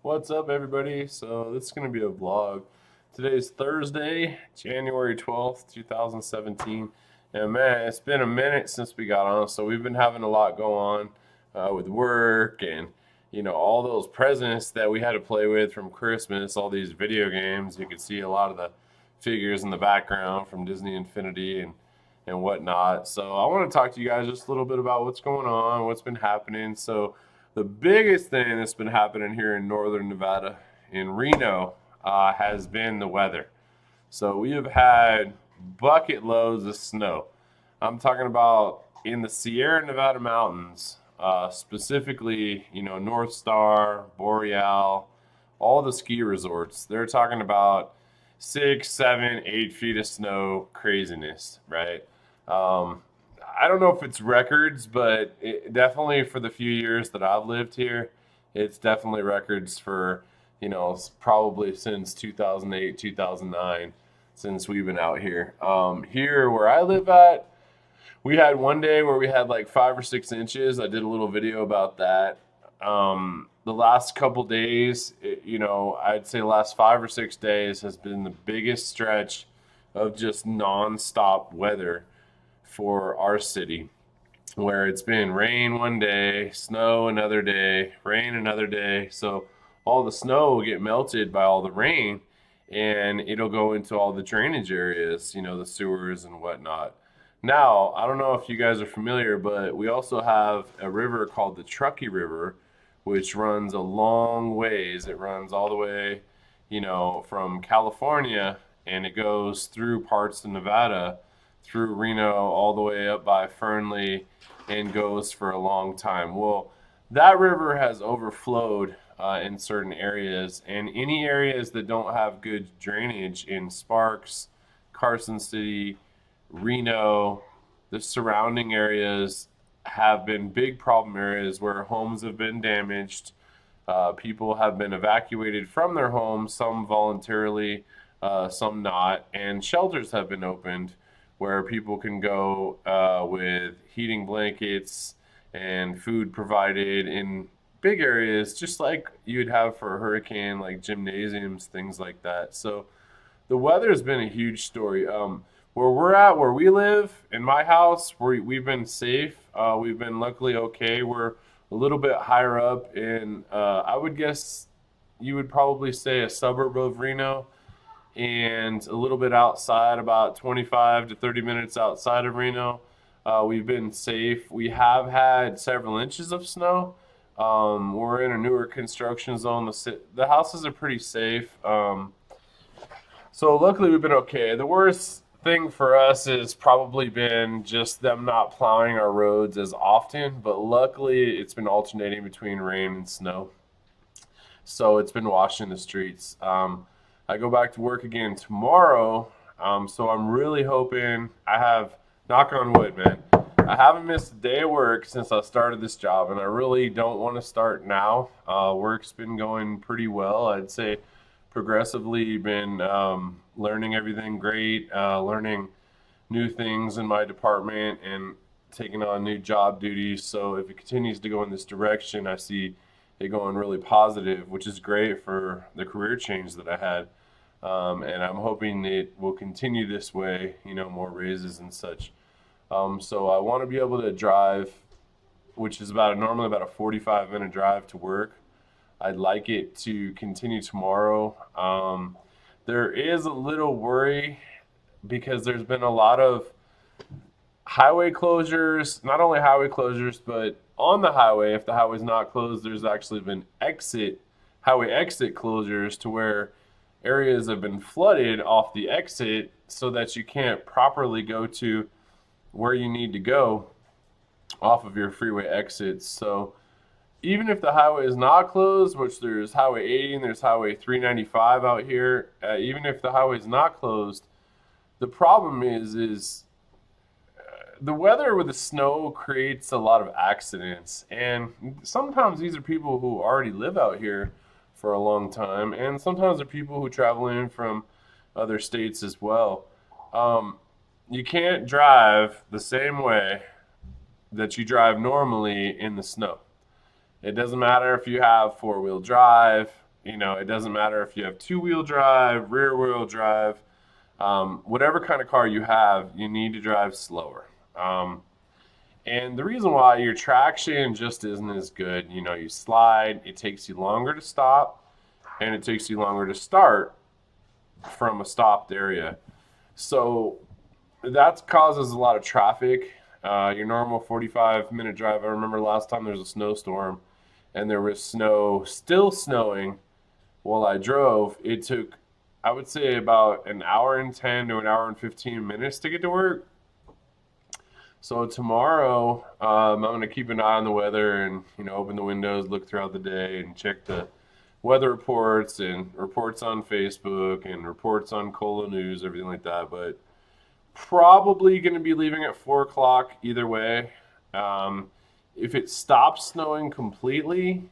What's up, everybody? So, this is going to be a vlog. Today's Thursday, January 12th, 2017. And man, it's been a minute since we got on. So, we've been having a lot go on with work and, all those presents that we had to play with from Christmas, all these video games. You can see a lot of the figures in the background from Disney Infinity and whatnot. So, I want to talk to you guys just a little bit about what's going on, what's been happening. So, the biggest thing that's been happening here in northern Nevada, in Reno, has been the weather. So we have had bucket loads of snow. I'm talking about in the Sierra Nevada mountains, specifically, North Star, Boreal, all the ski resorts. They're talking about 6, 7, 8 feet of snow craziness, right? Um, I don't know if it's records, but definitely for the few years that I've lived here, it's definitely records for, probably since 2008, 2009, since we've been out here. Here where I live at, we had one day where we had like 5 or 6 inches. I did a little video about that. The last couple days, I'd say the last 5 or 6 days has been the biggest stretch of just nonstop weather for our city, where it's been rain one day, snow another day, rain another day. So all the snow will get melted by all the rain and it'll go into all the drainage areas, the sewers and whatnot. Now, I don't know if you guys are familiar, but we also have a river called the Truckee River, which runs a long ways. It runs all the way, from California, and it goes through parts of Nevada, through Reno, all the way up by Fernley, and goes for a long time. Well, that river has overflowed in certain areas, and any areas that don't have good drainage in Sparks, Carson City, Reno, the surrounding areas have been big problem areas where homes have been damaged. People have been evacuated from their homes, some voluntarily, some not, and shelters have been opened where people can go with heating blankets and food provided in big areas, just like you'd have for a hurricane, like gymnasiums, things like that. So the weather has been a huge story. Where we're at, where we live, in my house, we've been safe. We've been luckily okay. We're a little bit higher up in, I would guess you would probably say a suburb of Reno, and a little bit outside, about 25 to 30 minutes outside of Reno. We've been safe. We have had several inches of snow. We're in a newer construction zone. The houses are pretty safe. So luckily we've been okay. The worst thing for us has probably been just them not plowing our roads as often, but luckily it's been alternating between rain and snow. So it's been washing the streets. I go back to work again tomorrow. So I'm really hoping I have, knock on wood, man. I haven't missed a day of work since I started this job, and I really don't want to start now. Work's been going pretty well. I'd say progressively been learning everything great, learning new things in my department, and taking on new job duties. So if it continues to go in this direction, I see it going really positive, which is great for the career change that I had. And I'm hoping it will continue this way, more raises and such. So I want to be able to drive, which is normally about a 45-minute drive to work. I'd like it to continue tomorrow. There is a little worry because there's been a lot of highway closures, not only highway closures, but on the highway, if the highway's not closed, there's actually been highway exit closures to where areas have been flooded off the exit so that you can't properly go to where you need to go off of your freeway exits. So even if the highway is not closed, which there's Highway 80 and there's Highway 395 out here, even if the highway is not closed, the problem is the weather with the snow creates a lot of accidents, and sometimes these are people who already live out here for a long time, and sometimes they're people who travel in from other states as well. You can't drive the same way that you drive normally in the snow. It doesn't matter if you have four-wheel drive. You know, it doesn't matter if you have two-wheel drive, rear-wheel drive, whatever kind of car you have, you need to drive slower. And the reason why, your traction just isn't as good. You know, you slide, it takes you longer to stop, and it takes you longer to start from a stopped area. So that causes a lot of traffic. Your normal 45-minute drive. I remember last time there was a snowstorm and there was snow, still snowing while I drove. It took, I would say, about an hour and 10 to an hour and 15 minutes to get to work. So tomorrow, I'm going to keep an eye on the weather and, you know, open the windows, look throughout the day, and check the weather reports and reports on Facebook and reports on Cola News, everything like that. But probably going to be leaving at 4 o'clock either way. If it stops snowing completely,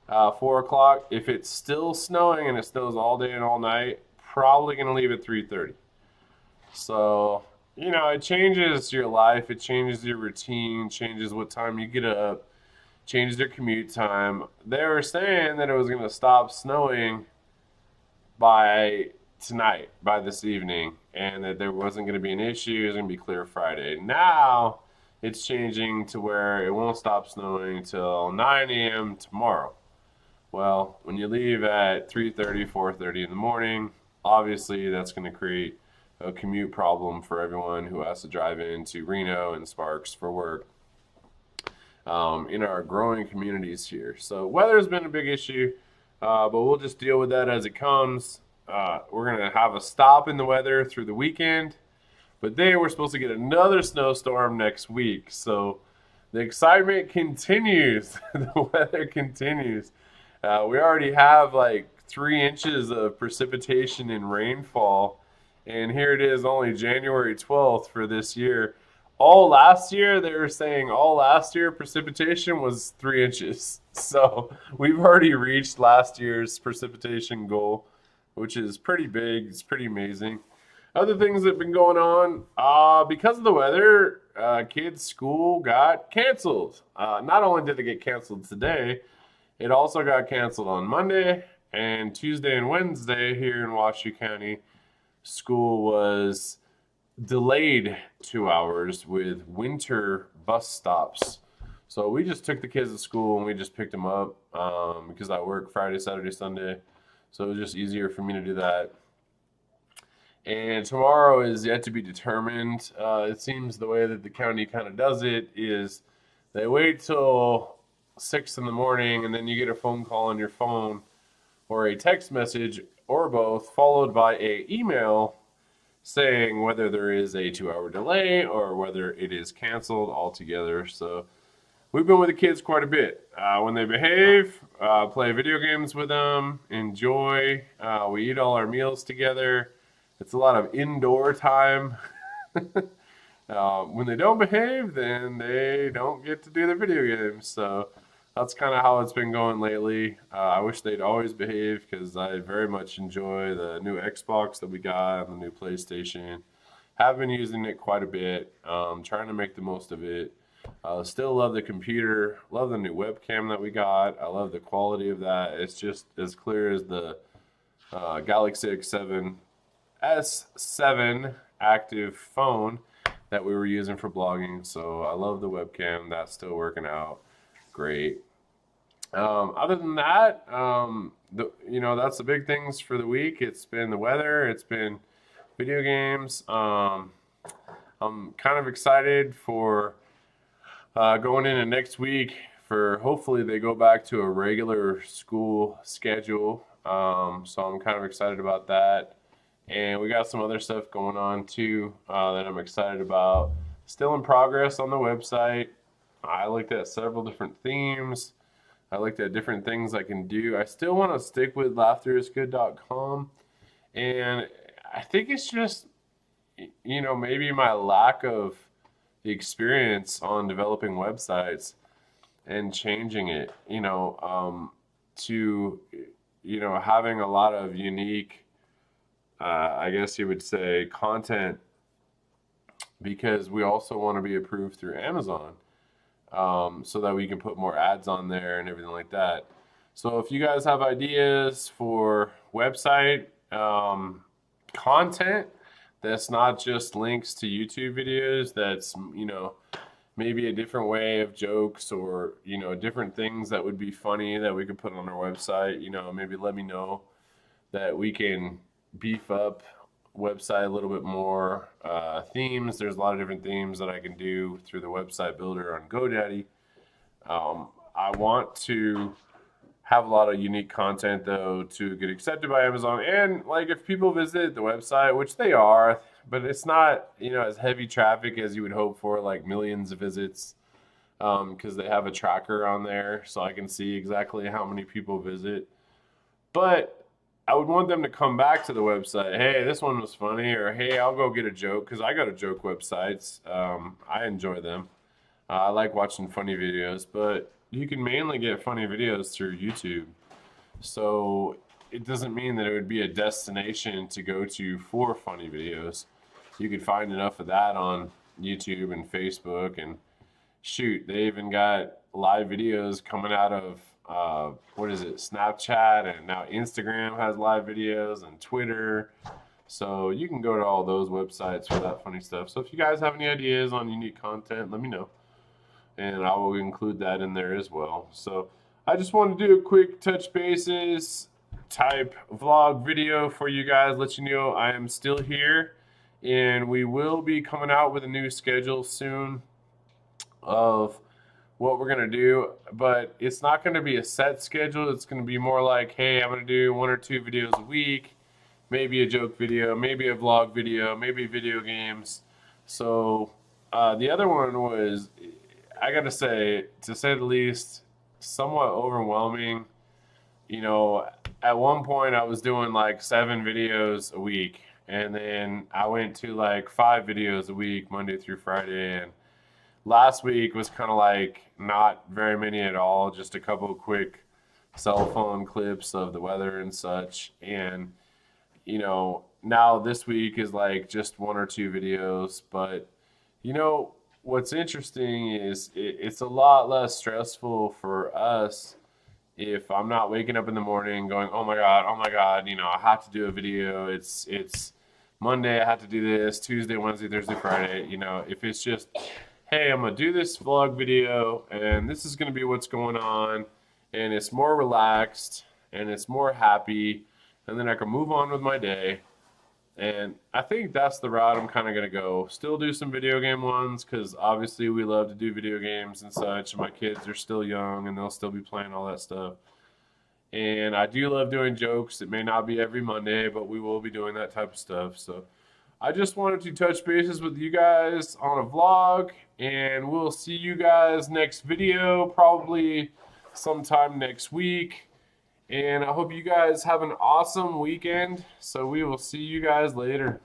4 o'clock. If it's still snowing and it snows all day and all night, probably going to leave at 3:30. So, you know, it changes your life, it changes your routine, changes what time you get up, changes your commute time. They were saying that it was going to stop snowing by tonight, by this evening, and that there wasn't going to be an issue. It was going to be clear Friday. Now it's changing to where it won't stop snowing till 9 a.m. tomorrow. Well, when you leave at 3:30, 4:30 in the morning, obviously that's going to create a commute problem for everyone who has to drive into Reno and Sparks for work, in our growing communities here. So weather's been a big issue, but we'll just deal with that as it comes. We're going to have a stop in the weather through the weekend, but then we're supposed to get another snowstorm next week. So the excitement continues. The weather continues. We already have like 3 inches of precipitation and rainfall, and here it is, only January 12th for this year. All last year, they were saying all last year precipitation was 3 inches. So we've already reached last year's precipitation goal, which is pretty big. It's pretty amazing. Other things that have been going on, because of the weather, kids' school got canceled. Not only did it get canceled today, it also got canceled on Monday and Tuesday and Wednesday here in Washoe County. School was delayed 2 hours with winter bus stops. So we just took the kids to school and we just picked them up, because I work Friday, Saturday, Sunday. So it was just easier for me to do that. And tomorrow is yet to be determined. It seems the way that the county kind of does it is they wait till 6 in the morning and then you get a phone call on your phone or a text message or both, followed by a email saying whether there is a 2 hour delay or whether it is canceled altogether. So we've been with the kids quite a bit. When they behave, play video games with them, enjoy. We eat all our meals together. It's a lot of indoor time. When they don't behave, then they don't get to do their video games. So that's kind of how it's been going lately. I wish they'd always behave because I very much enjoy the new Xbox that we got and the new PlayStation. Have been using it quite a bit, trying to make the most of it. Still love the computer, love the new webcam that we got. I love the quality of that. It's just as clear as the Galaxy S7 active phone that we were using for blogging. So I love the webcam. That's still working out great. Other than that, that's the big things for the week. It's been the weather. It's been video games. I'm kind of excited for going into next week for hopefully they go back to a regular school schedule. So I'm kind of excited about that. And we got some other stuff going on too that I'm excited about. Still in progress on the website. I looked at several different themes. I looked at different things I can do. I still want to stick with laughterisgood.com. And I think it's just, maybe my lack of the experience on developing websites and changing it, to, having a lot of unique, I guess you would say, content, because we also want to be approved through Amazon, so that we can put more ads on there and everything like that. So if you guys have ideas for website content that's not just links to YouTube videos, that's, maybe a different way of jokes, or, different things that would be funny that we could put on our website, maybe let me know that we can beef up website a little bit more. Themes, there's a lot of different themes that I can do through the website builder on GoDaddy. I want to have a lot of unique content though to get accepted by Amazon, and like if people visit the website, which they are, but it's not as heavy traffic as you would hope for, like millions of visits, because they have a tracker on there so I can see exactly how many people visit. But I would want them to come back to the website. Hey, this one was funny, or hey, I'll go get a joke, because I go to joke websites. I enjoy them. I like watching funny videos, but you can mainly get funny videos through YouTube. So it doesn't mean that it would be a destination to go to for funny videos. You could find enough of that on YouTube and Facebook, and shoot, they even got live videos coming out of what is it, Snapchat, and now Instagram has live videos, and Twitter. So you can go to all those websites for that funny stuff. So if you guys have any ideas on unique content, let me know, and I will include that in there as well. So I just want to do a quick touch bases type vlog video for you guys, let you know I am still here, and we will be coming out with a new schedule soon of what we're going to do, but it's not going to be a set schedule. It's going to be more like, hey, I'm going to do 1 or 2 videos a week, maybe a joke video, maybe a vlog video, maybe video games. So the other one was, I got to say the least, somewhat overwhelming. At one point I was doing like 7 videos a week, and then I went to like 5 videos a week, Monday through Friday, and last week was kind of like not very many at all, just a couple of quick cell phone clips of the weather and such. And now this week is like just 1 or 2 videos. But what's interesting is it's a lot less stressful for us if I'm not waking up in the morning going, oh my god, I have to do a video. It's Monday, I have to do this, Tuesday, Wednesday, Thursday, Friday. If it's just, hey, I'm gonna do this vlog video, and this is gonna be what's going on, and it's more relaxed and it's more happy, and then I can move on with my day. And I think that's the route I'm kind of gonna go. Still do some video game ones, because obviously we love to do video games and such, and my kids are still young and they'll still be playing all that stuff. And I do love doing jokes. It may not be every Monday, but we will be doing that type of stuff. So I just wanted to touch bases with you guys on a vlog, and we'll see you guys next video, probably sometime next week. And I hope you guys have an awesome weekend. So we will see you guys later.